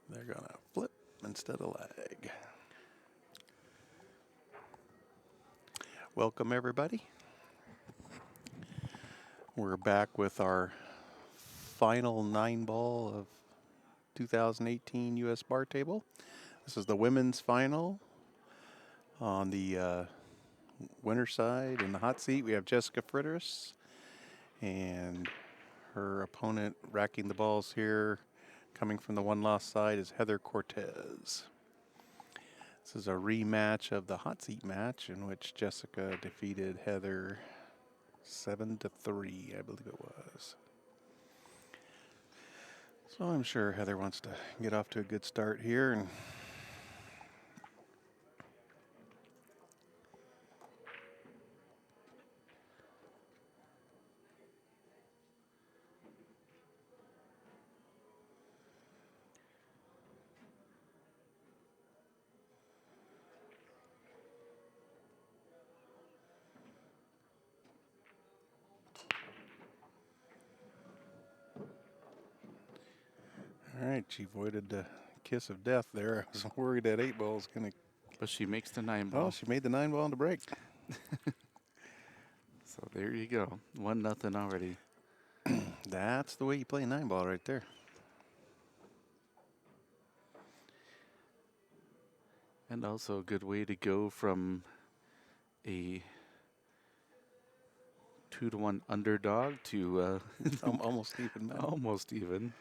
They're going to flip instead of lag. Welcome, everybody. We're back with our final 9-ball of 2018 U.S. Bar Table. This is the women's final. On the winner side in the hot seat, we have Jessica Frideres, and her opponent racking the balls here, coming from the one-loss side, is Heather Cortez. This is a rematch of the hot seat match in which Jessica defeated Heather 7-3, I believe it was. So I'm sure Heather wants to get off to a good start here. And all right, she avoided the kiss of death there. I was worried that 8-ball was going to. But she makes the 9-ball. Oh, she made the 9-ball on the break. So there you go. 1-0 already. That's the way you play a 9-ball right there. And also a good way to go from a 2-1 underdog to Almost even. Man. almost even.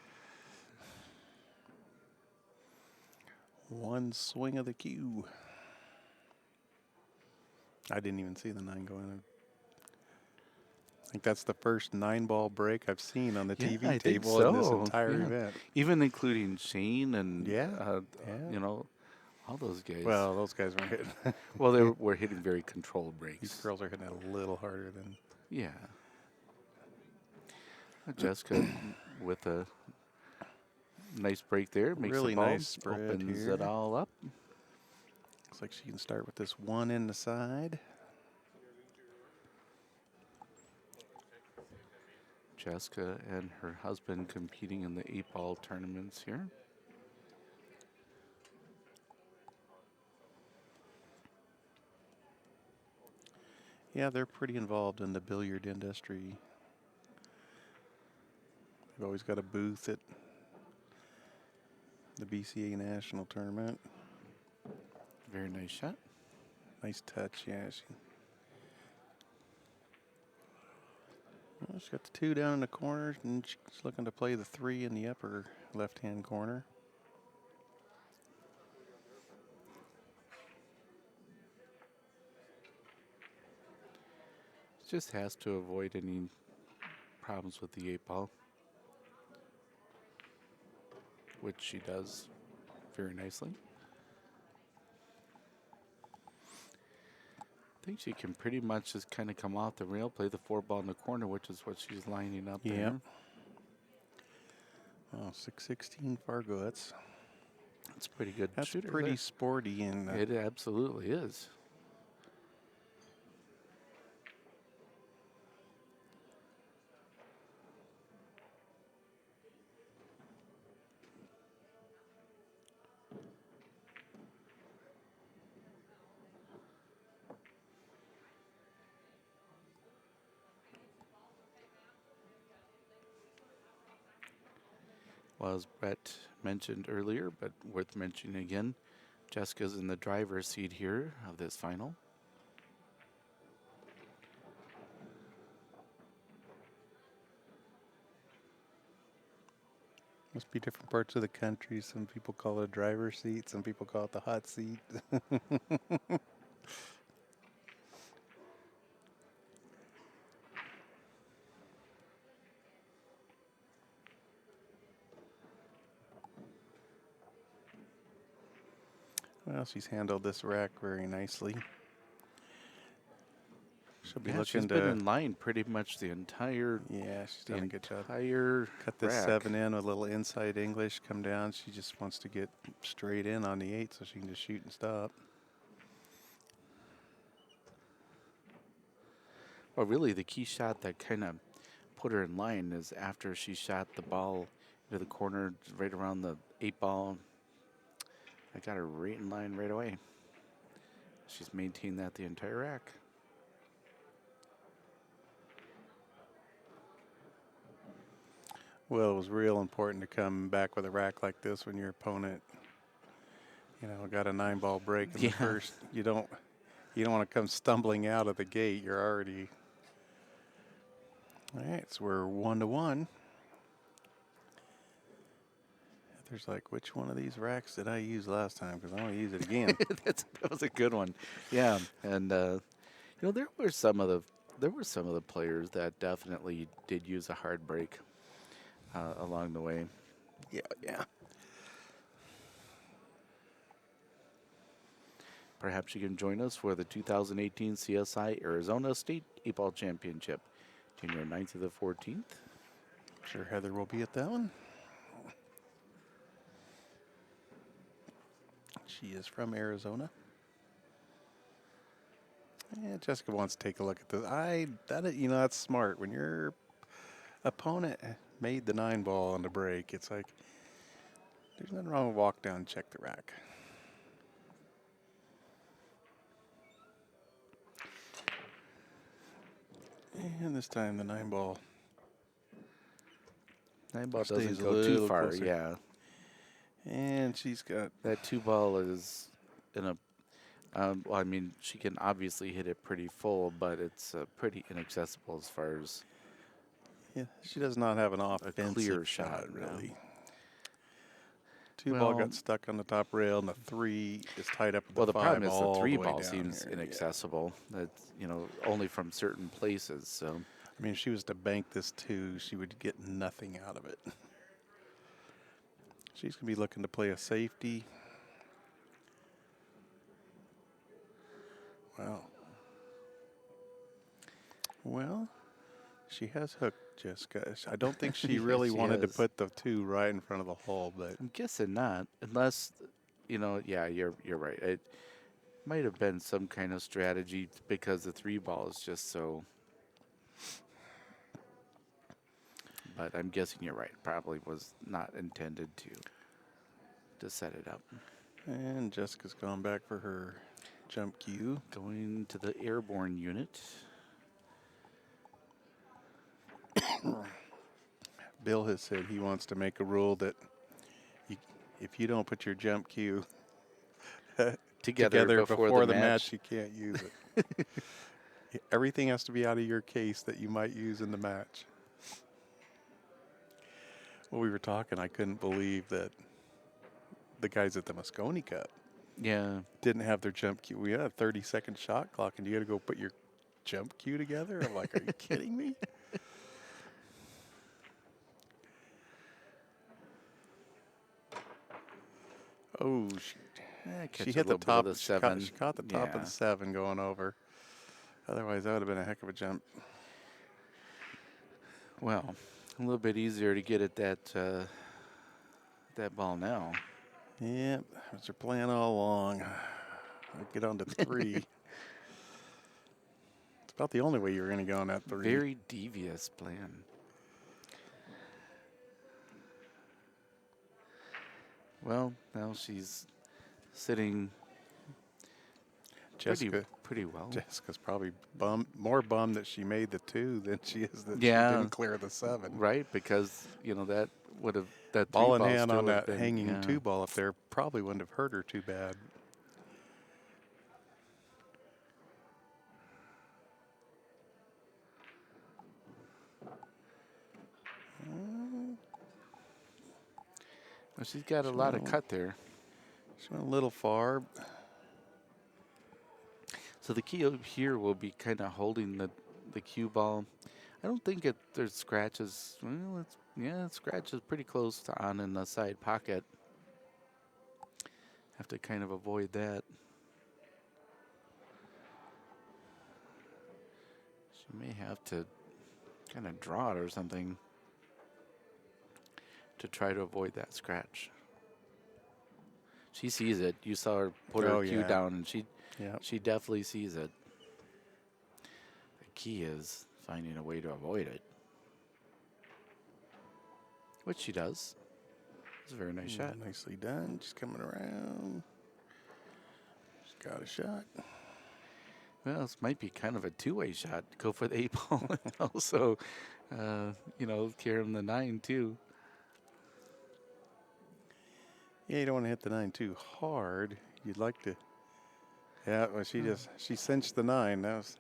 One swing of the cue. I didn't even see the 9 go in. I think that's the first 9-ball break I've seen on the TV I think table in this so. entire Yeah. event. Even including Shane and, Yeah. you know, all those guys. Well, those guys weren't hitting. Well, they were hitting very controlled breaks. These girls are hitting it a little harder than. Yeah. Jessica with a nice break there. Makes Really the ball, nice spread opens here. it all up. Looks like she can start with this 1 in the side. Jessica and her husband competing in the 8-ball tournaments here. Yeah, they're pretty involved in the billiard industry. They've always got a booth at the BCA National Tournament. Very nice shot. Nice touch, yeah. She's got the 2 down in the corner, and she's looking to play the 3 in the upper left-hand corner. Just has to avoid any problems with the 8-ball, which she does very nicely. I think she can pretty much just kind of come off the rail, play the 4-ball in the corner, which is what she's lining up there. Oh, 6-16 Fargo. That's pretty good. That's shooter pretty there. sporty. And It absolutely is. Well, as Brett mentioned earlier, but worth mentioning again, Jessica's in the driver's seat here of this final. must be different parts of the country. Some people call it a driver's seat. Some people call it the hot seat. Well, she's handled this rack very nicely. She'll be looking she's to. been in line pretty much the entire. Yeah, she's done a good job. Cut this rack. 7 in with a little inside English. Come down. She just wants to get straight in on the 8 so she can just shoot and stop. Well, really, the key shot that kind of put her in line is after she shot the ball into the corner right around the 8-ball I got her right in line right away. She's maintained that the entire rack. Well, it was real important to come back with a rack like this when your opponent, got a 9-ball break in the first. You don't want to come stumbling out of the gate. You're already. All right, so we're 1-1. There's like, which one of these racks did I use last time? Because I want to use it again. That was a good one. Yeah, and there were some of the players that definitely did use a hard break along the way. Yeah. Perhaps you can join us for the 2018 CSI Arizona State 8-Ball Championship, January 9th to the 14th. I'm sure Heather will be at that one. She is from Arizona. Yeah, Jessica wants to take a look at this. That's smart. When your opponent made the 9-ball on the break, it's like there's nothing wrong with walk down and check the rack. And this time the 9-ball. 9-ball doesn't go too far, closer. yeah. And she's got that 2-ball is in a. She can obviously hit it pretty full, but it's pretty inaccessible as far as. Yeah, she does not have an offensive clear shot, no. really. 2-ball got stuck on the top rail, and the 3 is tied up with the 5. The problem is the 3-ball the seems inaccessible. Yeah. That's only from certain places. So, I mean, if she was to bank this 2, she would get nothing out of it. She's gonna be looking to play a safety. Wow. Well, she has hooked Jessica. I don't think she really wanted to put the 2 right in front of the hole, but I'm guessing not, unless, yeah, you're right. It might have been some kind of strategy because the 3-ball is just so. But I'm guessing you're right. Probably was not intended to set it up. And Jessica's gone back for her jump cue. Going to the airborne unit. Bill has said he wants to make a rule that if you don't put your jump cue together before the match, you can't use it. Everything has to be out of your case that you might use in the match. Well, we were talking, I couldn't believe that the guys at the Moscone Cup didn't have their jump cue. We had a 30-second shot clock, and you got to go put your jump cue together? I'm like, are you kidding me? Oh, she hit the top of the 7. She caught the top of the 7 going over. Otherwise, that would have been a heck of a jump. Well, a little bit easier to get at that ball now. Yeah, that's her plan all along. I'll get on to 3. It's about the only way you're going to go on that 3. Very devious plan. Well, now she's sitting pretty well. Jessica's probably more bummed that she made the 2 than she is that she didn't clear the 7. Right, because that would have that ball in hand on that hanging 2-ball up there probably wouldn't have hurt her too bad. Well, she's got a lot of cut there. She went a little far. So the key here will be kind of holding the cue ball. I don't think there's scratches. Well, it scratches pretty close to on in the side pocket. Have to kind of avoid that. She may have to kind of draw it or something to try to avoid that scratch. She sees it. You saw her put her cue down, and she definitely sees it. The key is finding a way to avoid it, which she does. It's a very nice shot. Nicely done. Just coming around. Got a shot. Well, this might be kind of a two-way shot. Go for the 8-ball and also, carry him the 9 too. Yeah, you don't want to hit the 9 too hard. You'd like to. Yeah, well, she cinched the 9. That was.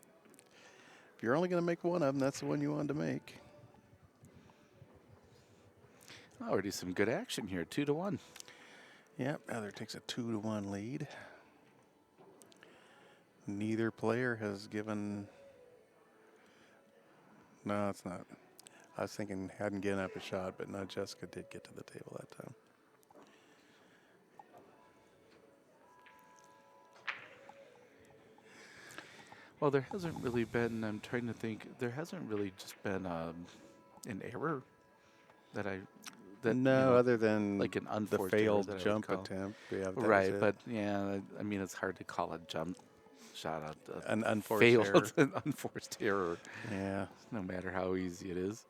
If you're only going to make one of them, that's the one you wanted to make. Already some good action here, 2-1. Yep, Heather takes a 2-1 lead. Neither player has given. No, it's not. I was thinking hadn't given up a shot, but no, Jessica did get to the table that time. Well, there hasn't really been, I'm trying to think, there hasn't really just been an error other than like an unforced the failed error that jump attempt. Yeah, right, but yeah, I mean, it's hard to call a jump shot an unforced failed, error. An unforced error. Yeah. No matter how easy it is.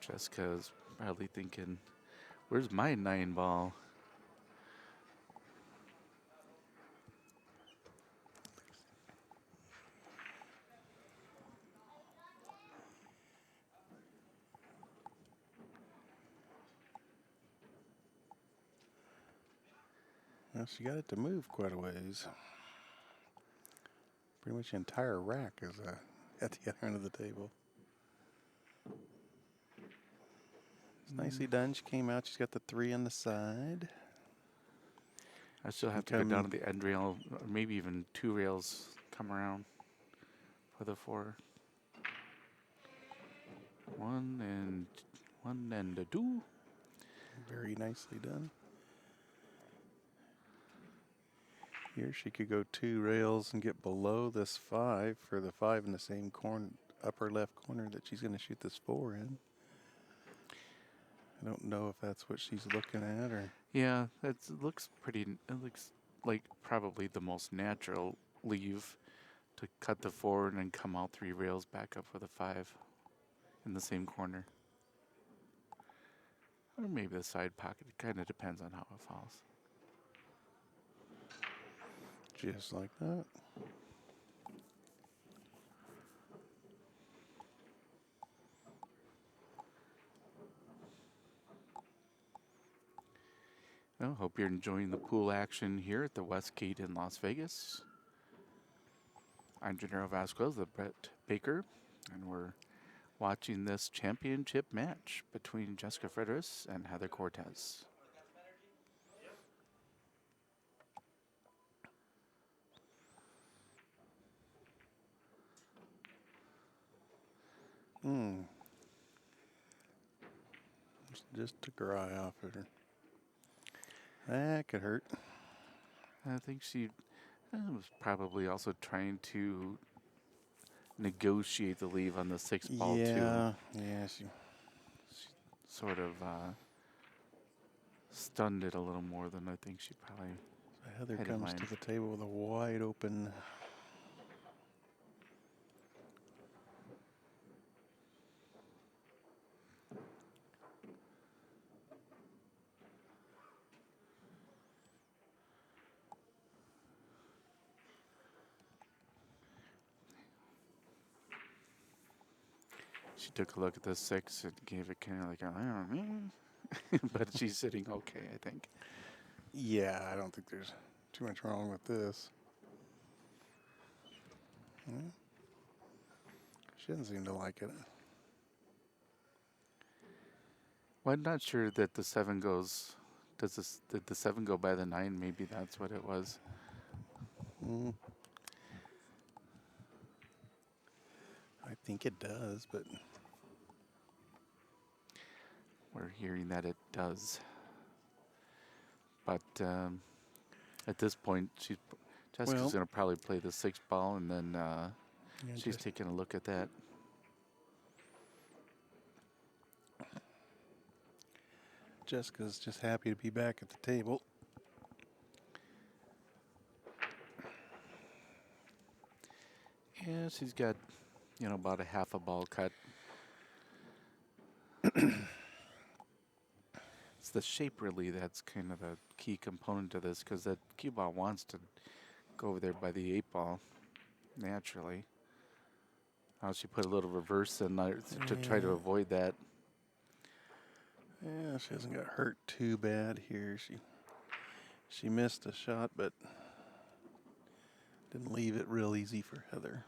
Jessica's probably thinking, where's my 9 ball? Well, she got it to move quite a ways. Pretty much the entire rack is at the other end of the table. It's nicely done. She came out. She's got the 3 on the side. I still have to go down to the end rail, or maybe even 2 rails come around for the 4. 1 and a 2. Very nicely done. Here she could go 2 rails and get below this 5 for the 5 in the same corner, upper left corner that she's going to shoot this 4 in. I don't know if that's what she's looking at or. Yeah, it looks pretty. It looks like probably the most natural leave to cut the 4 and then come out 3 rails back up for the 5 in the same corner. Or maybe the side pocket. It kind of depends on how it falls. Just like that. Well, hope you're enjoying the pool action here at the Westgate in Las Vegas. I'm Gennaro Vasquez, the Brett Baker, and we're watching this championship match between Jessica Frideres and Heather Cortez. Just to cry off at her. That could hurt. I think she was probably also trying to negotiate the leave on the 6 ball too. Yeah, she sort of stunned it a little more than I think she probably. Heather comes to the table with a wide open. She took a look at the 6 and gave it kind of like but she's sitting okay, I think. Yeah, I don't think there's too much wrong with this. She doesn't seem to like it. Well, I'm not sure that the 7 goes. Did the 7 go by the 9? Maybe that's what it was. I think it does, but we're hearing that it does. But at this point, Jessica's going to probably play the 6 ball, and then she's taking a look at that. Jessica's just happy to be back at the table. Yeah, she's got, about a half a ball cut. It's the shape really that's kind of the key component to this, because that cue ball wants to go over there by the 8-ball naturally. How she put a little reverse in there to try to avoid that. Yeah, she hasn't got hurt too bad here. She missed a shot, but didn't leave it real easy for Heather.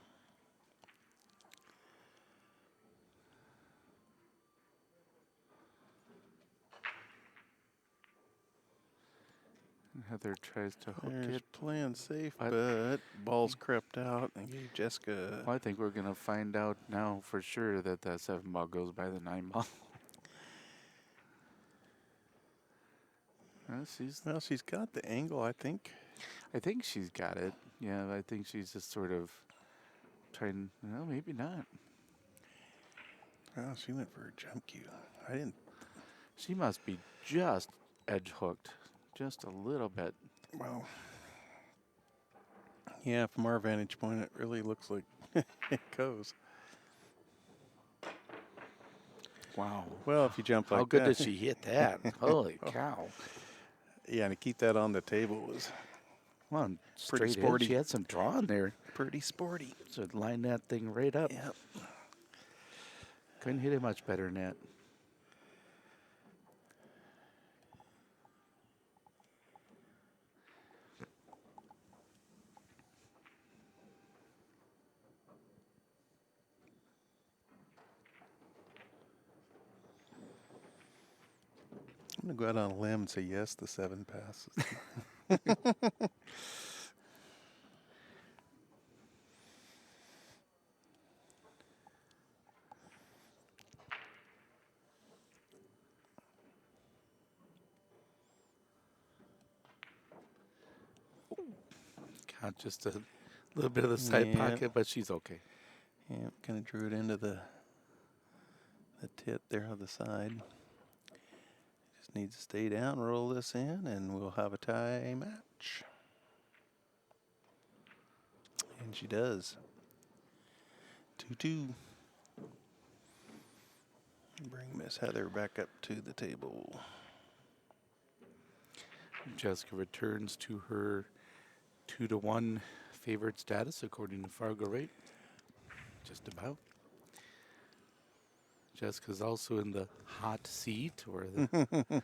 Heather tries to hook There's it. playing safe, but ball's crept out and gave Jessica. Well, I think we're going to find out now for sure that 7-ball goes by the 9-ball. Well, she's got the angle, I think. I think she's got it. Yeah, I think she's just sort of trying. No, maybe not. Well, she went for a jump cue. I didn't. She must be just edge hooked, just a little bit. Well, yeah, from our vantage point, it really looks like it goes. Wow. Well, if you jump like that. How good did she hit that? Holy cow. Yeah, and to keep that on the table was pretty sporty. She had some draw in there. Pretty sporty. So line that thing right up. Yep. Couldn't hit it much better than that. I'm going to go out on a limb and say yes, the 7 passes. Got just a little bit of the side pocket, but she's okay. Yeah, kind of drew it into the tip there on the side. Just needs to stay down, roll this in, and we'll have a tie match. And she does. 2-2. Bring Miss Heather back up to the table. Jessica returns to her 2-1 favorite status according to Fargo rate. Just about. Jessica's also in the hot seat, or the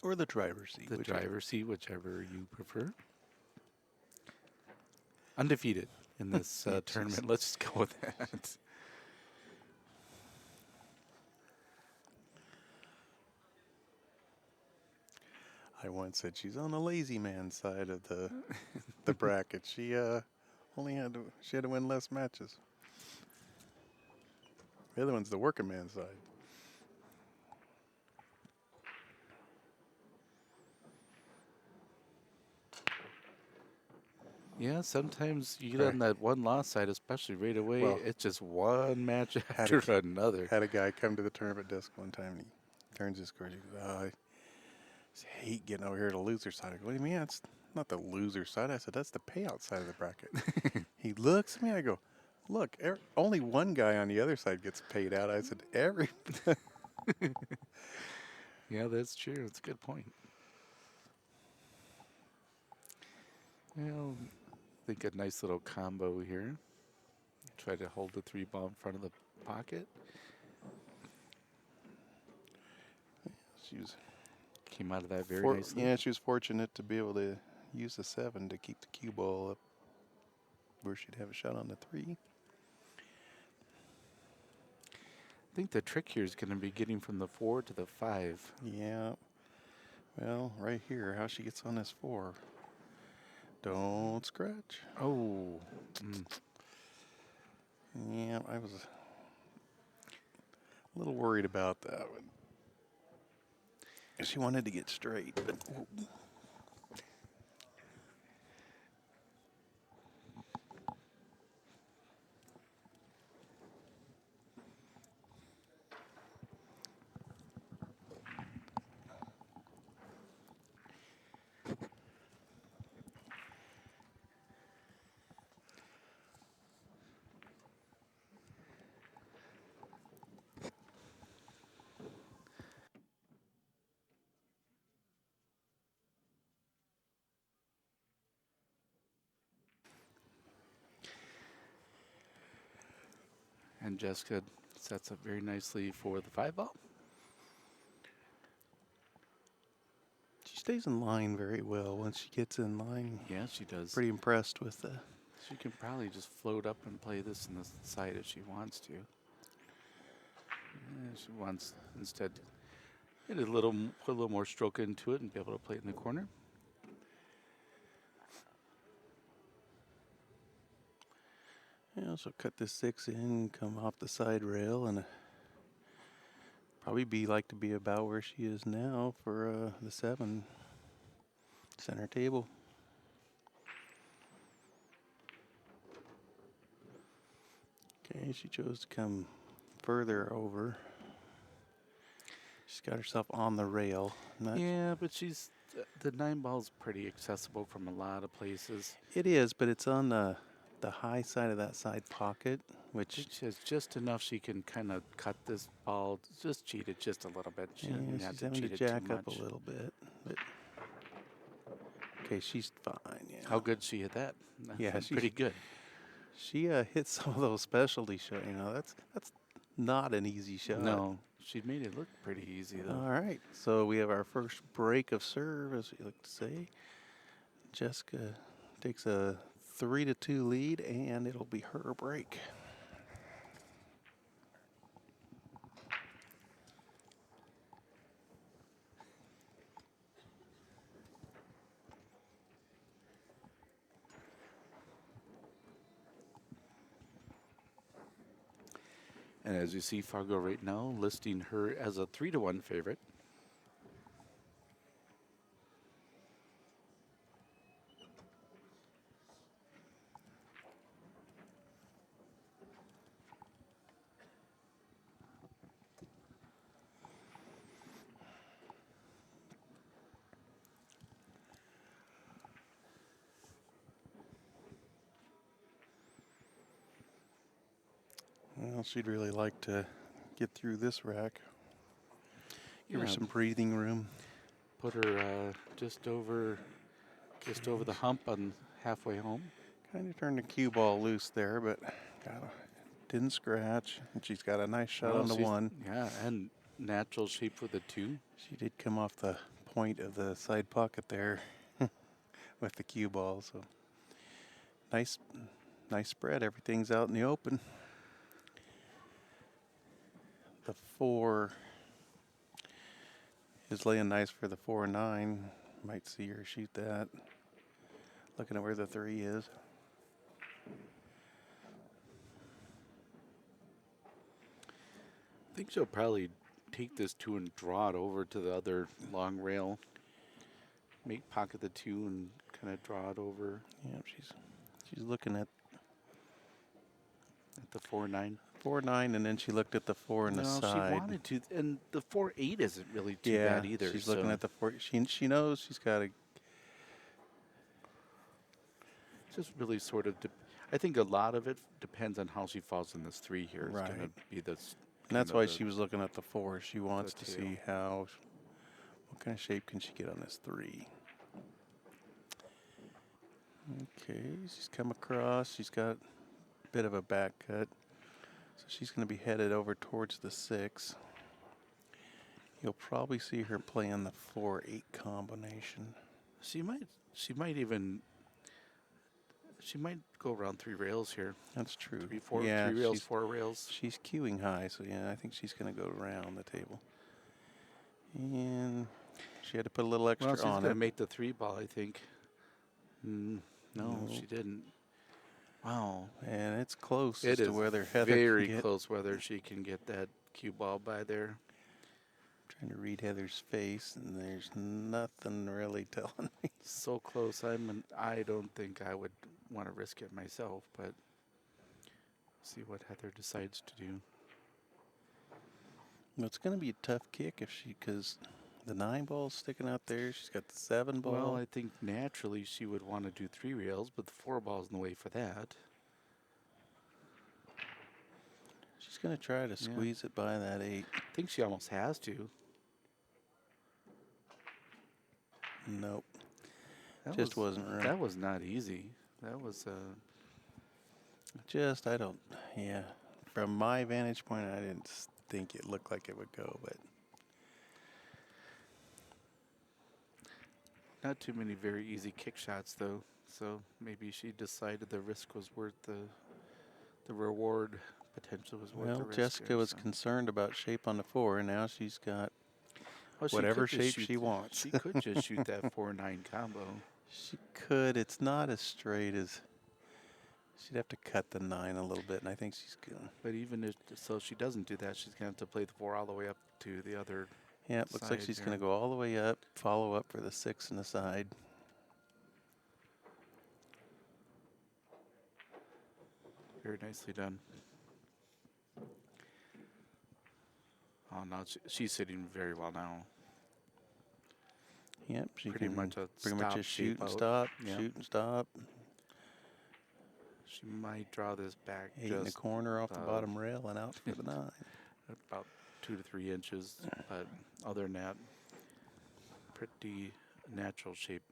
or the driver's seat. The driver's seat, whichever you prefer. Undefeated in this tournament. Let's just go with that. I once said she's on the lazy man side of the bracket. She only had to win less matches. The other one's the working man side. Yeah, sometimes you get on that one loss side, especially right away. Well, it's just one match after another. Had a guy come to the tournament desk one time, and he turns his score. He goes, I hate getting over here to the loser side. I go, what do you mean? It's not the loser side. I said, that's the payout side of the bracket. He looks at me. I go, look, only one guy on the other side gets paid out. I said, Yeah, that's true. That's a good point. Well, I think a nice little combo here. Try to hold the 3-ball in front of the pocket. Came out of that very nicely. Yeah, she was fortunate to be able to use the 7 to keep the cue ball up where she'd have a shot on the 3. I think the trick here is going to be getting from the 4 to the 5. Yeah. Well, right here, how she gets on this 4. Don't scratch. Oh. Yeah, I was a little worried about that one. She wanted to get straight, but And Jessica sets up very nicely for the 5-ball. She stays in line very well once she gets in line. Yeah, she does. Pretty impressed with the... She can probably just float up and play this in the side if she wants to. Yeah, she wants instead get put a little more stroke into it and be able to play it in the corner. Yeah, so cut this 6 in, come off the side rail, and probably to be about where she is now for the 7 center table. Okay, she chose to come further over. She's got herself on the rail. Yeah, but the 9-ball's pretty accessible from a lot of places. It is, but it's on the high side of that side pocket, which she has just enough she can kind of cut this ball, just cheat it just a little bit. She doesn't have to cheat it too much. Jack up a little bit. But okay, she's fine. Yeah. How good she hit that? That's pretty good. She hit some of those specialty shots. That's not an easy shot. No, she made it look pretty easy though. All right, so we have our first break of serve, as we like to say. Jessica takes a 3-2 lead, and it'll be her break. And as you see, Fargo right now listing her as a 3-1 favorite. Well, she'd really like to get through this rack. Give her some breathing room. Put her just over the hump on halfway home. Kind of turned the cue ball loose there, but didn't scratch. And she's got a nice shot on the 1. Yeah, and natural shape for the 2. She did come off the point of the side pocket there with the cue ball. So nice spread. Everything's out in the open. The 4 is laying nice for the 4-9. Might see her shoot that. Looking at where the 3 is. I think she'll probably take this 2 and draw it over to the other long rail. Make pocket the 2 and kind of draw it over. Yeah, she's looking at the 4-9. 4-9, and then she looked at the 4 on the side. She wanted to, and the 4-8 isn't really too bad either. She's looking at the 4. She knows she's got to. Just really sort of. I think a lot of it depends on how she falls in this 3 here. Right. It's going to be this. And that's why she was looking at the 4. She wants to see what kind of shape can she get on this 3. Okay, she's come across. She's got a bit of a back cut. So she's going to be headed over towards the 6. You'll probably see her playing the 4-8 combination. She might go around 3 rails here. That's true. 3 rails, 4 rails. She's queuing high, so I think she's going to go around the table. And she had to put a little extra on it. She's going to make the 3-ball, I think. No, she didn't. Wow. And it's close as to whether Heather very close whether she can get that cue ball by there. Trying to read Heather's face, and there's nothing really telling me. So close. I don't think I would want to risk it myself, but see what Heather decides to do. Well, it's going to be a tough kick because the 9 ball's sticking out there. She's got the 7 ball. Well, I think naturally she would want to do 3 rails, but the 4 ball's in the way for that. She's going to try to squeeze it by that 8. I think she almost has to. Nope. That wasn't right. That was not easy. That was from my vantage point, I didn't think it looked like it would go, but not too many very easy kick shots though. So maybe she decided the risk was worth the reward. Potential was worth the risk. Jessica was concerned about shape on the 4, and now she's got whatever shape she wants. She could just shoot that 4-9 combo. She could. It's not as straight as. She'd have to cut the 9 a little bit, and I think she's good. But even if she doesn't do that, she's going to have to play the 4 all the way up to the other. Yeah, it looks like she's going to go all the way up, follow up for the 6 on the side. Very nicely done. Oh, no, she's sitting very well now. Yep, she pretty can much just shoot and stop, shoot and stop. She might draw this back 8 in the corner off the bottom rail and out for the 9. About 2 to 3 inches, but other than that, pretty natural shape.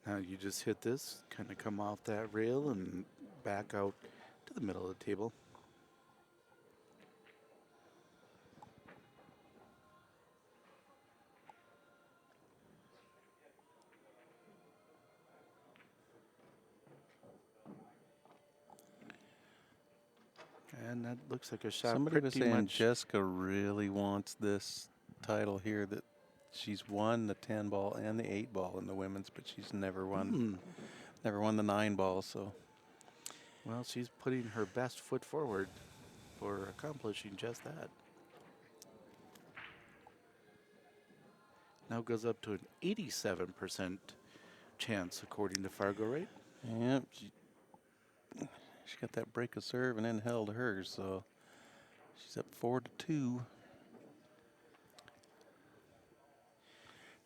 Now you just hit this, kind of come off that rail and back out to the middle of the table. And that looks like a shot. Somebody was saying Jessica really wants this title here, that she's won the 10 ball and the 8 ball in the women's, but she's never won the 9 ball. So, well, she's putting her best foot forward for accomplishing just that. Now goes up to an 87% chance according to Fargo, right? Yeah, she got that break of serve and then held hers, so she's up 4-2.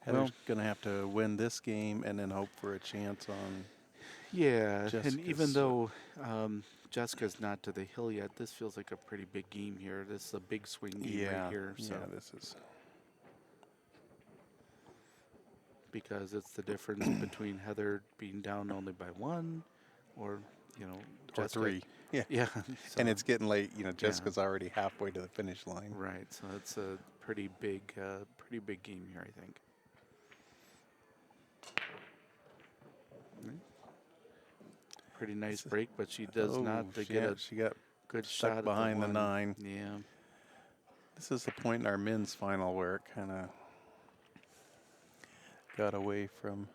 Heather's going to have to win this game and then hope for a chance on. Yeah, Jessica's. And even though Jessica's not to the hill yet, this feels like a pretty big game here. This is a big swing game right here. So. Yeah, this is. Because it's the difference between Heather being down only by 1 or, or 3. Yeah. Yeah. So, and it's getting late. Jessica's already halfway to the finish line. Right. So it's a pretty big game here, I think. Pretty nice break, but she does not get she got good stuck shot behind the 9. Yeah. This is the point in our men's final where it kind of got away from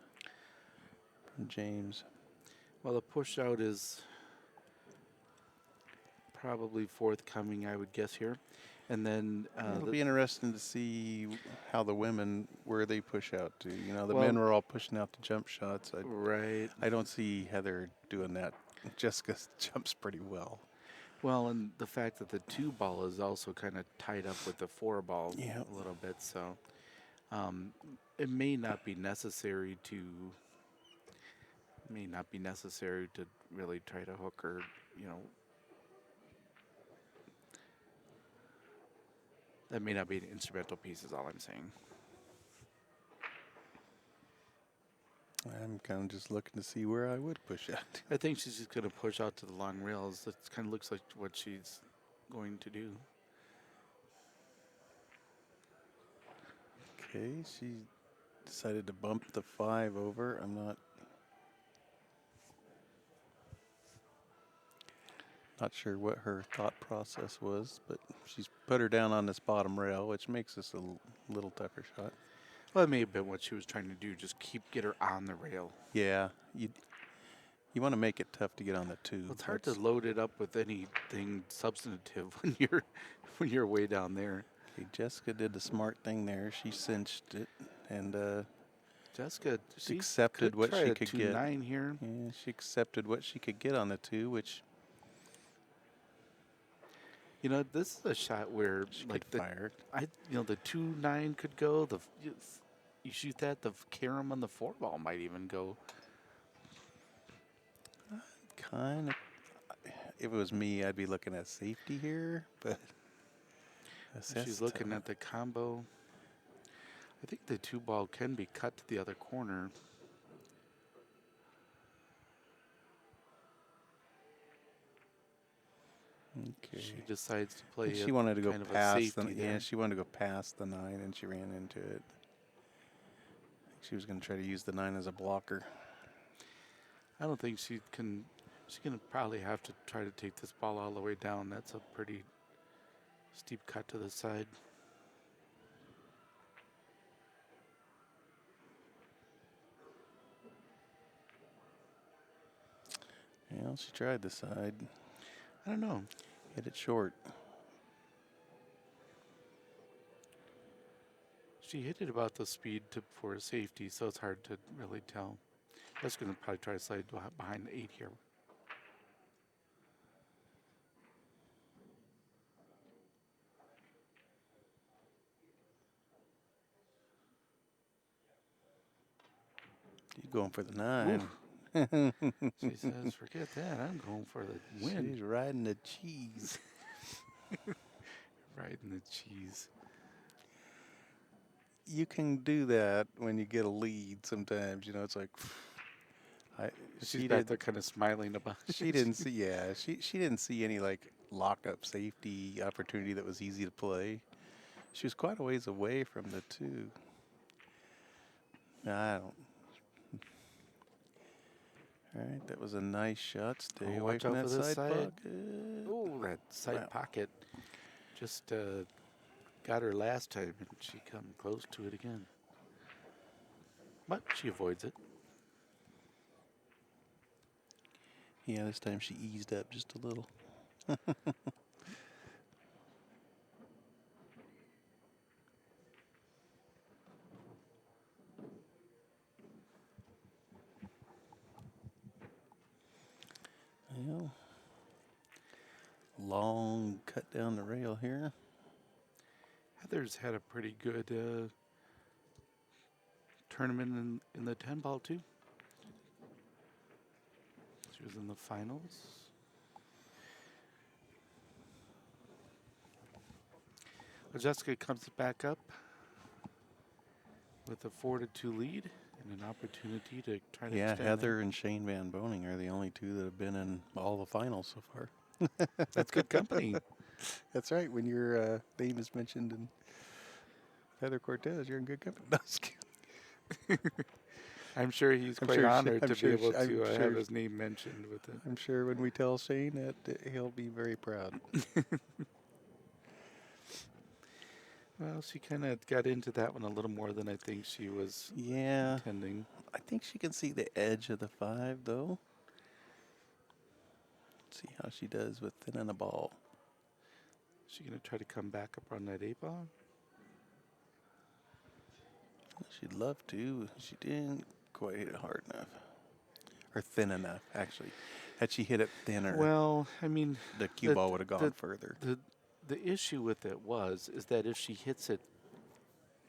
James. Well, the push out is probably forthcoming, I would guess here. And then it'll be interesting to see how the women, where they push out to. The men were all pushing out the jump shots. Right. I don't see Heather doing that. Jessica jumps pretty well. Well, and the fact that the 2 ball is also kind of tied up with the 4 ball a little bit, so it may not be necessary to really try to hook her, That may not be an instrumental piece is all I'm saying. I'm kind of just looking to see where I would push out. I think she's just going to push out to the long rails. That kind of looks like what she's going to do. Okay, she decided to bump the 5 over. I'm not sure what her thought process was, but she's put her down on this bottom rail, which makes this a little tougher shot. Well, it may have been what she was trying to do, just get her on the rail. Yeah, you want to make it tough to get on the 2. Well, it's hard to load it up with anything substantive when you're way down there. Okay, Jessica did the smart thing there. She cinched it, and Jessica she accepted what she could get. 2-9 here. Yeah, she accepted what she could get on the 2, which You know, this is a shot where She like could fire. the 2-9 could go. You shoot that, the carom on the 4 ball might even go. Kind of. If it was me, I'd be looking at safety here, but She's looking at the combo. I think the 2 ball can be cut to the other corner. Okay. She decides to play. She wanted to go past the there. she wanted to go past the 9, and she ran into it. She was going to try to use the 9 as a blocker. I don't think she can. She's going to probably have to try to take this ball all the way down. That's a pretty steep cut to the side. Yeah, she tried the side. I don't know. Hit it short. She hit it about the speed for safety, so it's hard to really tell. I was going to probably try to slide behind the 8 here. You're going for the 9. She says, forget that. I'm going for the win. She's riding the cheese. Riding the cheese. You can do that when you get a lead sometimes. You know, it's like... She's back there kind of smiling about it. She didn't see, yeah, she didn't see any, like, lock-up safety opportunity that was easy to play. She was quite a ways away from the 2. I don't... All right, that was a nice shot. Stay away from that side pocket. Oh, that side pocket just got her last time, and she come close to it again. But she avoids it. Yeah, this time she eased up just a little. Yeah. Long cut down the rail here. Heather's had a pretty good tournament in the 10-ball, too. She was in the finals. Jessica comes back up with a 4-2 lead and an opportunity to try to extend Heather that. and Shane Van Boning are the only 2 that have been in all the finals so far. That's good company. That's right. When your name is mentioned in Heather Cortez, you're in good company. No, just kidding. I'm sure he's quite honored to be able to have his name mentioned with it. I'm sure when we tell Shane that he'll be very proud. Well, she kind of got into that one a little more than I think she was intending. I think she can see the edge of the 5, though. Let's see how she does with thinning a ball. Is she going to try to come back up on that 8-ball? She'd love to. She didn't quite hit it hard enough. Or thin enough, actually. Had she hit it thinner, well, I mean, the cue ball would have gone further. The issue with it is that if she hits it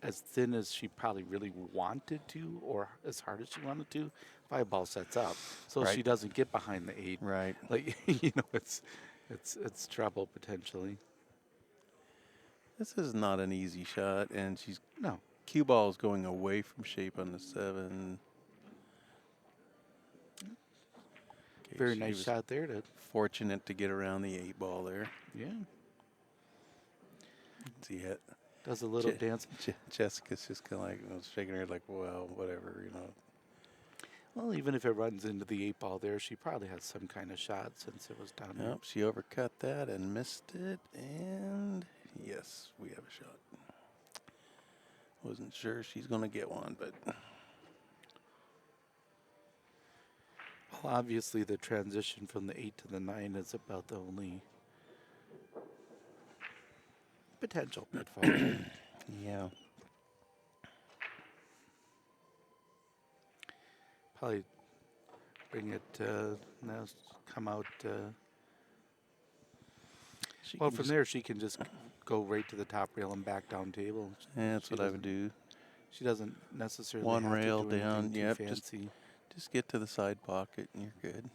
as thin as she probably really wanted to, or as hard as she wanted to, 5-ball sets up. So she doesn't get behind the 8. Right. Like, it's trouble potentially. This is not an easy shot, and she's no. Cue ball is going away from shape on the 7. Okay, very nice shot there. Fortunate to get around the 8-ball there. Yeah. See it. Does a little dance. Jessica's just kind of like shaking her head like, well, whatever, you know. Well, even if it runs into the 8-ball there, she probably has some kind of shot since it was down there. She overcut that and missed it, and yes, we have a shot. Wasn't sure she's going to get one, but... Well, obviously the transition from the 8 to the 9 is about the only potential pitfall. Yeah. Probably bring it now come out Well, from there she can just go right to the top rail and back down table. Yeah, that's what I would do. She doesn't necessarily one have rail to do down. anything Yep, too fancy. Just get to the side pocket and you're good.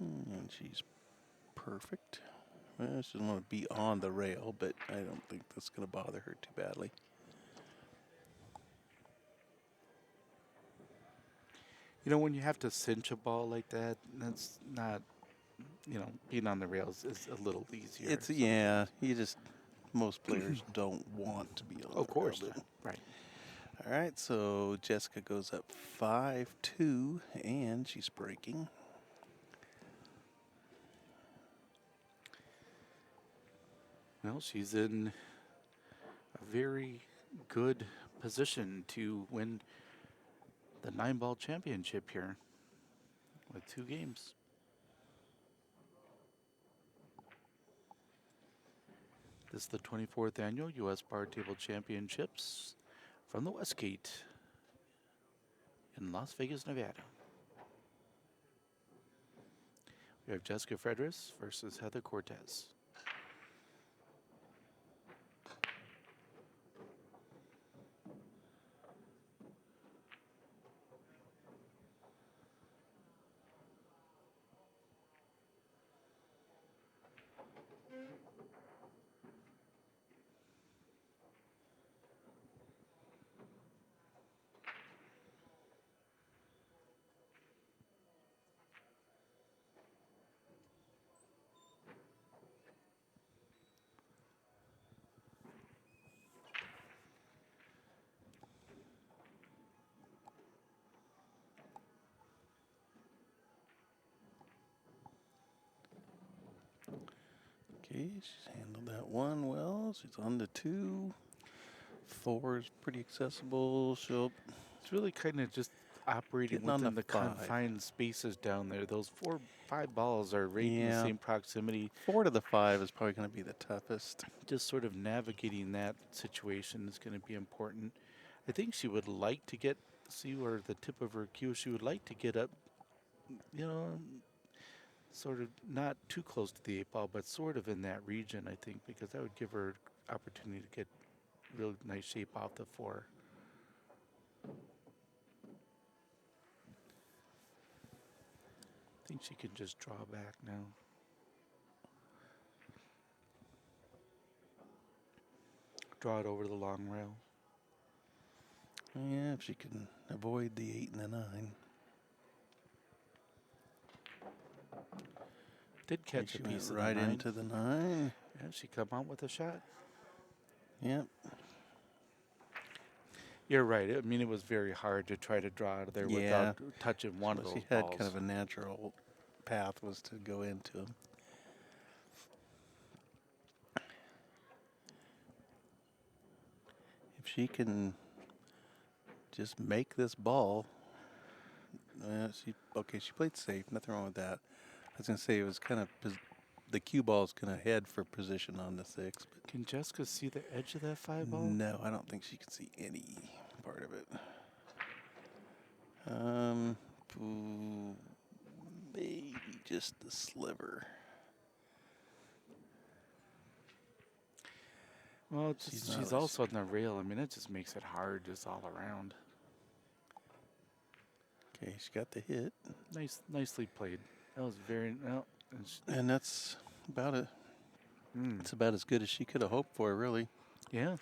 And she's perfect. Well, she doesn't want to be on the rail, but I don't think that's going to bother her too badly. You know, when you have to cinch a ball like that, that's not, being on the rails is a little easier. Most players don't want to be on the rail. Of course not. Right. All right, so Jessica goes up 5-2, and she's breaking. Well, she's in a very good position to win the 9-ball championship here with 2 games. This is the 24th annual U.S. Bar Table Championships from the Westgate in Las Vegas, Nevada. We have Jessica Frideres versus Heather Cortez. Okay, she's handled that one well. She's on the 2. 4 is pretty accessible. It's really kind of just operating within the confined spaces down there. Those 4-5 balls are right in the same proximity. 4 to the 5 is probably going to be the toughest. Just sort of navigating that situation is going to be important. I think she would like to see where the tip of her cue. She would like to get up, sort of not too close to the 8 ball, but sort of in that region, I think, because that would give her opportunity to get real nice shape off the 4. I think she can just draw back now. Draw it over the long rail. Yeah, if she can avoid the 8 and the 9. Did catch a piece of right the 9. Into the 9. Yeah, she come out with a shot. Yep. You're right. I mean, it was very hard to try to draw out of there without touching one of those balls. She had balls. kind of a natural path was to go into them. If she can just make this ball, she played safe. Nothing wrong with that. I was going to say it was kind of the cue ball's kind of head for position on the 6. But can Jessica see the edge of that 5 ball? No, I don't think she can see any part of it. Maybe just the sliver. Well, she's also on the rail. I mean, it just makes it hard just all around. Okay, she got the hit. Nicely played. That was very well. And that's about it. It's about as good as she could have hoped for, really. Yeah.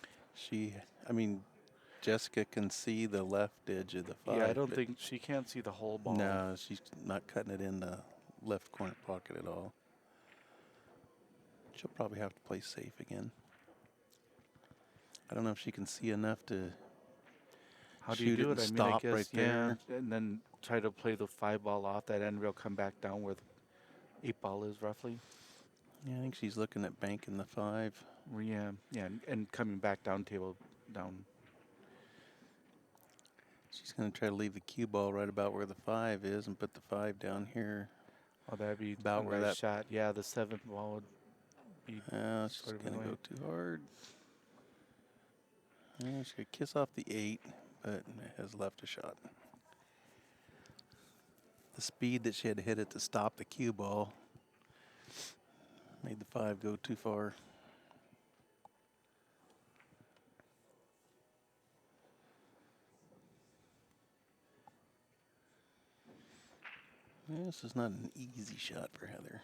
Jessica can see the left edge of the 5. Yeah, I don't think she can't see the whole ball. No, she's not cutting it in the left corner pocket at all. She'll probably have to play safe again. I don't know if she can see enough to shoot it and stop right there. And then try to play the 5 ball off that end rail, come back down where the 8 ball is roughly. Yeah, I think she's looking at banking the 5. Yeah, and coming back down table down. She's going to try to leave the cue ball right about where the 5 is and put the 5 down here. Oh, that'd be about where that shot. Yeah, the 7th ball would be. She's going to go too hard. Yeah, she could kiss off the 8, but has left a shot. The speed that she had to hit it to stop the cue ball made the 5 go too far. Yeah, this is not an easy shot for Heather.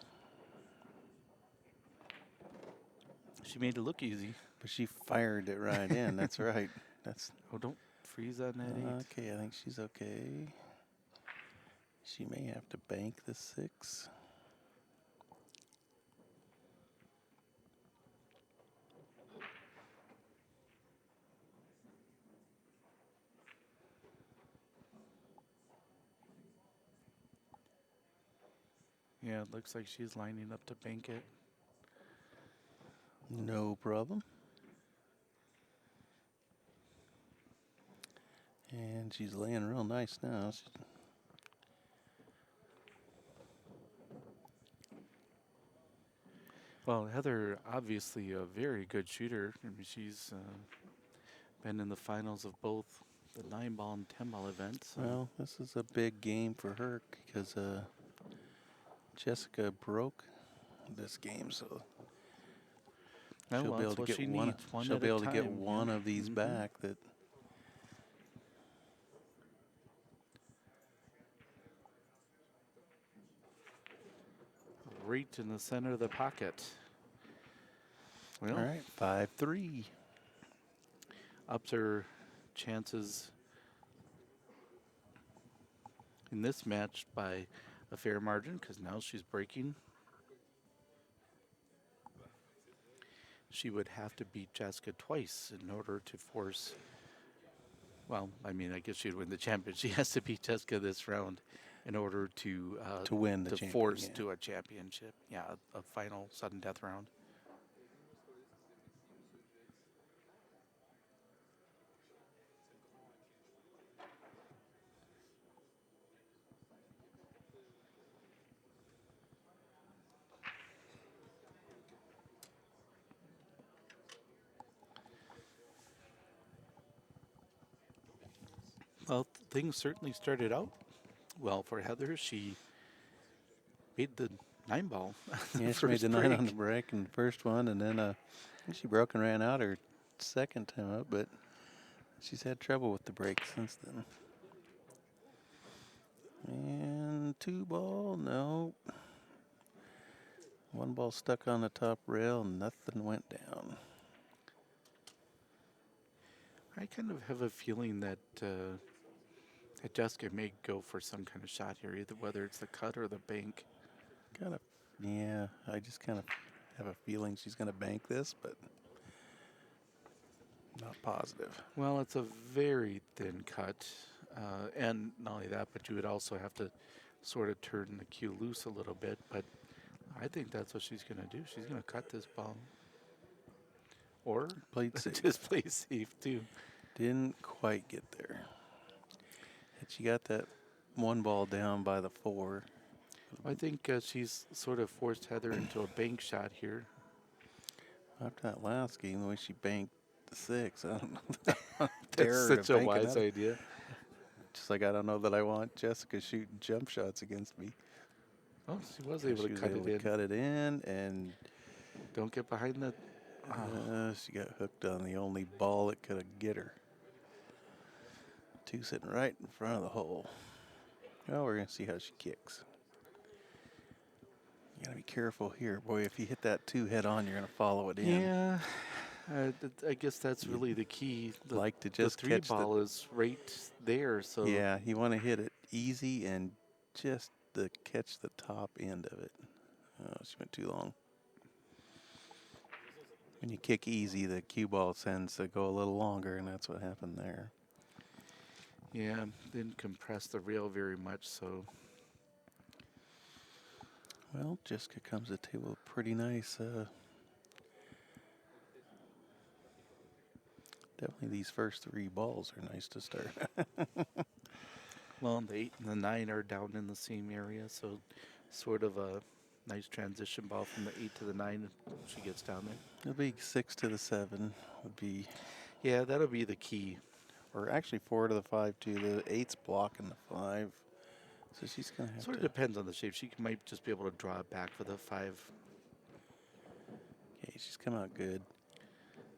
She made it look easy. But she fired it right in. That's right. That's. Oh, don't freeze on that 8. Okay, I think she's okay. She may have to bank the 6. Yeah, it looks like she's lining up to bank it. No problem. And she's laying real nice now. Well, Heather, obviously a very good shooter. I mean, she's been in the finals of both the 9-ball and 10-ball events. So. Well, this is a big game for her because Jessica broke this game, so she'll be able to get one. She'll be able to get one of these back. That. Right in the center of the pocket. Well, all right, 5-3. Ups her chances in this match by a fair margin because now she's breaking. She would have to beat Jessica twice in order to force. Well, I mean, I guess she'd win the championship. She has to beat Jessica this round in order to win the to force to a championship. Yeah, a final sudden death round. Well, things certainly started out well for Heather. She made the 9-ball. Yeah, she made the 9 on the break in the first one, and then she broke and ran out her second time up, but she's had trouble with the break since then. And 2-ball, no. 1 ball stuck on the top rail, and nothing went down. I kind of have a feeling that Jessica may go for some kind of shot here, either whether it's the cut or the bank. Yeah, I just kind of have a feeling she's going to bank this, but not positive. Well, it's a very thin cut, and not only that, but you would also have to sort of turn the cue loose a little bit, but I think that's what she's going to do. She's going to cut this ball. Or just play safe, too. Didn't quite get there. And she got that 1 ball down by the 4. I think she's sort of forced Heather into a bank shot here. After that last game, the way she banked the 6, I don't know. That's such a wise idea. Just like I don't know that I want Jessica shooting jump shots against me. Oh, she was able to cut it in, and don't get behind the. She got hooked on the only ball that could get her. 2 sitting right in front of the hole. Well, we're going to see how she kicks. You got to be careful here. Boy, if you hit that 2 head on, you're going to follow it in. Yeah. I guess that's really the key. The 3 ball is right there. So yeah, you want to hit it easy and just catch the top end of it. Oh, she went too long. When you kick easy, the cue ball tends to go a little longer, and that's what happened there. Yeah, didn't compress the rail very much, so. Well, Jessica comes to the table pretty nice. Definitely these first 3 balls are nice to start. Well, the 8 and the 9 are down in the same area, so sort of a nice transition ball from the 8 to the 9. She gets down there. It'll be 6 to the 7 would be. Yeah, that'll be the key. Or actually 4 to the 5 too. The 8's blocking the 5. So she's going to have Sort of depends on the shape. She might just be able to draw it back for the 5. Okay, she's come out good.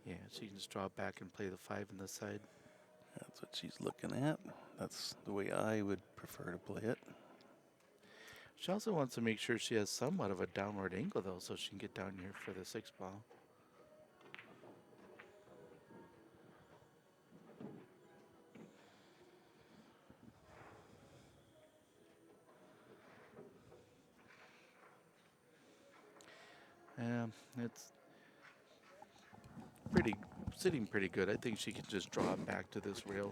Yeah, she can just draw it back and play the 5 on this side. That's what she's looking at. That's the way I would prefer to play it. She also wants to make sure she has somewhat of a downward angle, though, so she can get down here for the 6 ball. It's sitting pretty good. I think she can just draw it back to this rail.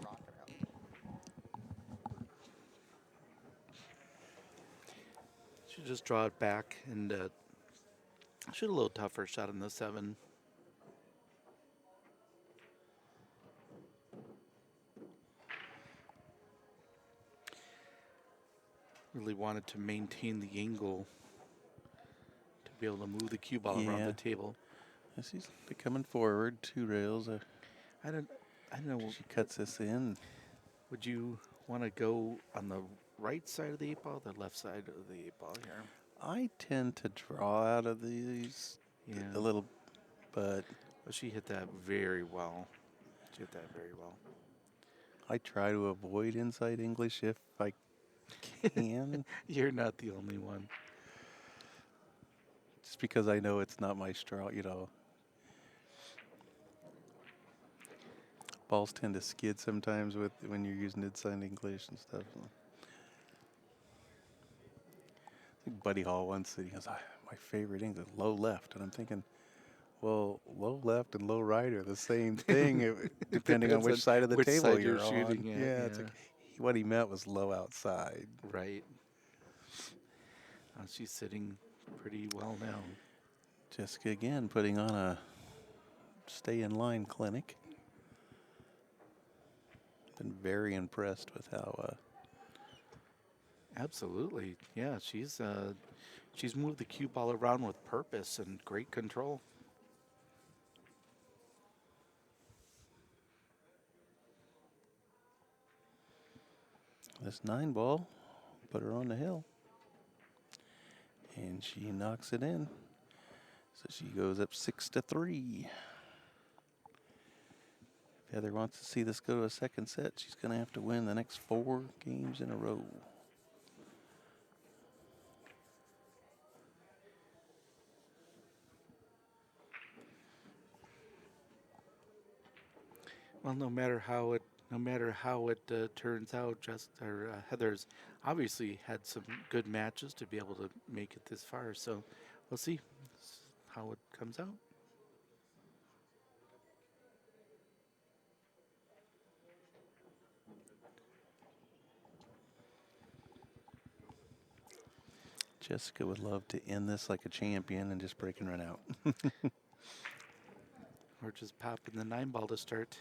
She just draw it back and shoot a little tougher shot on the 7. Really wanted to maintain the angle to be able to move the cue ball around the table. She's coming forward 2 rails. I don't know. She cuts this in. Would you want to go on the right side of the 8 ball, the left side of the 8 ball here? I tend to draw out of these a little, but she hit that very well. I try to avoid inside English if I can. You're not the only one. Just because I know it's not my strong, Balls tend to skid sometimes when you're using inside English and stuff. I think Buddy Hall once said, he goes, my favorite English, low left. And I'm thinking, well, low left and low right are the same thing, depending on which side of the table you're shooting on. It's like, what he meant was low outside. Right. She's sitting pretty well now. Jessica again putting on a stay in line clinic. Been very impressed with how. Absolutely, yeah. She's moved the cue ball around with purpose and great control. This 9 ball put her on the hill, and she knocks it in. So she goes up 6-3. If Heather wants to see this go to a second set, she's going to have to win the next 4 games in a row. Well, no matter how it turns out, Heather's obviously had some good matches to be able to make it this far. So we'll see how it comes out. Jessica would love to end this like a champion and just break and run out. Or just popping the 9 ball to start.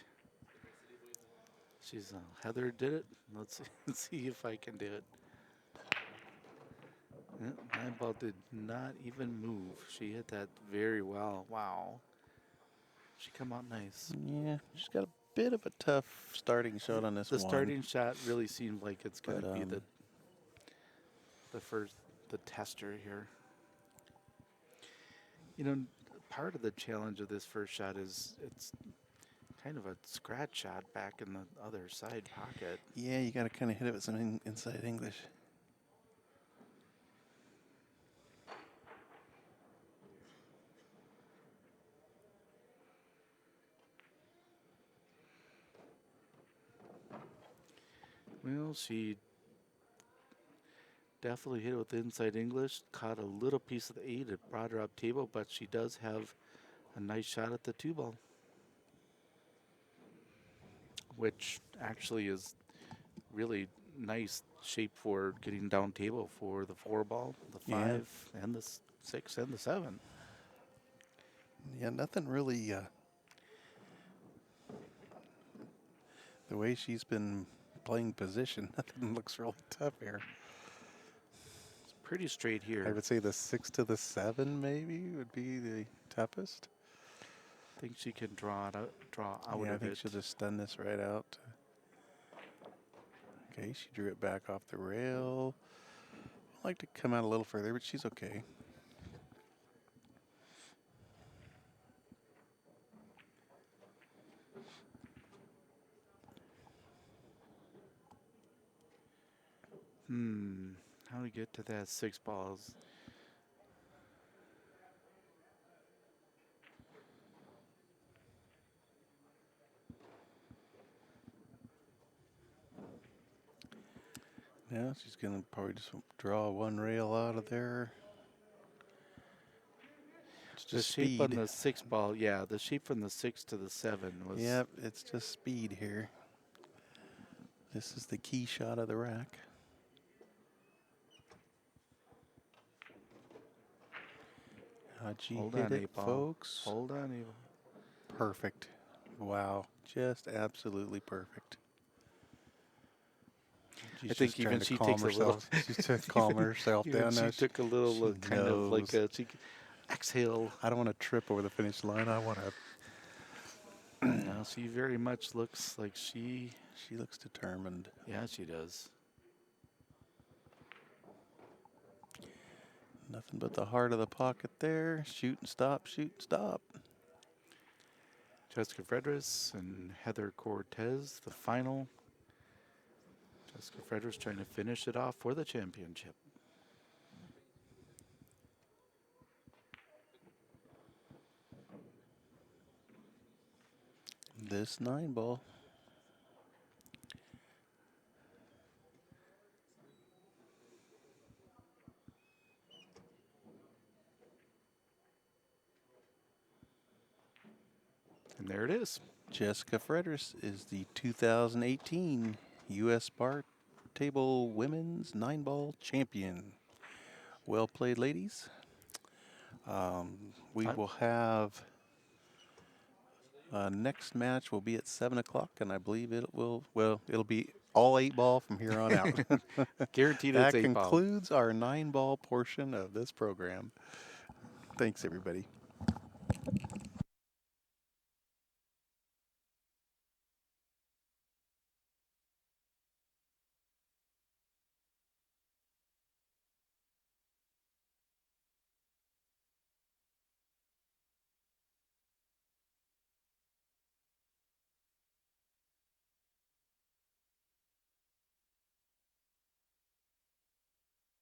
She's Heather did it. Let's see if I can do it. 9 ball did not even move. She hit that very well. Wow. She come out nice. Yeah, she's got a bit of a tough starting shot on this one. The starting shot really seemed like it's going to be the tester here. Part of the challenge of this first shot is it's kind of a scratch shot back in the other side pocket. Yeah, you got to kind of hit it with some inside English. Well, she definitely hit it with inside English, caught a little piece of the 8, it brought her up table, but she does have a nice shot at the 2 ball, which actually is really nice shape for getting down table for the 4 ball, the 5, and the 6, and the 7. Yeah, nothing really. The way she's been playing position, nothing looks really tough here. It's pretty straight here. I would say the 6 to the 7 maybe would be the toughest. I think she can draw out of Yeah, I think it. she'll just stun this right out. Okay, she drew it back off the rail. I'd like to come out a little further, but she's okay. How do we get to that 6 balls? Yeah, she's going to probably just draw one rail out of there. It's just the shape speed. on the 6 ball, yeah, the shape from the 6 to the 7 was. Yep, it's just speed here. This is the key shot of the rack. How'd she hit it, folks? Hold on, Iwan. Perfect. Wow, just absolutely perfect. She's I think even she takes herself. a little. She's to calm herself down. She took a little kind of like a exhale. I don't want to trip over the finish line. I want to. No, she very much looks like she. She looks determined. Yeah, she does. Nothing but the heart of the pocket there. Shoot and stop. Shoot and stop. Jessica Frideres and Heather Cortez, the final. Jessica Frideres trying to finish it off for the championship. This 9 ball. And there it is. Jessica Frideres is the 2018 U.S. Bar Table Women's 9 ball champion. Well played, ladies. We will have next match will be at 7 o'clock, and I believe it'll be all 8 ball from here on out. Guaranteed that it's 8 ball. That concludes our 9 ball portion of this program. Thanks, everybody.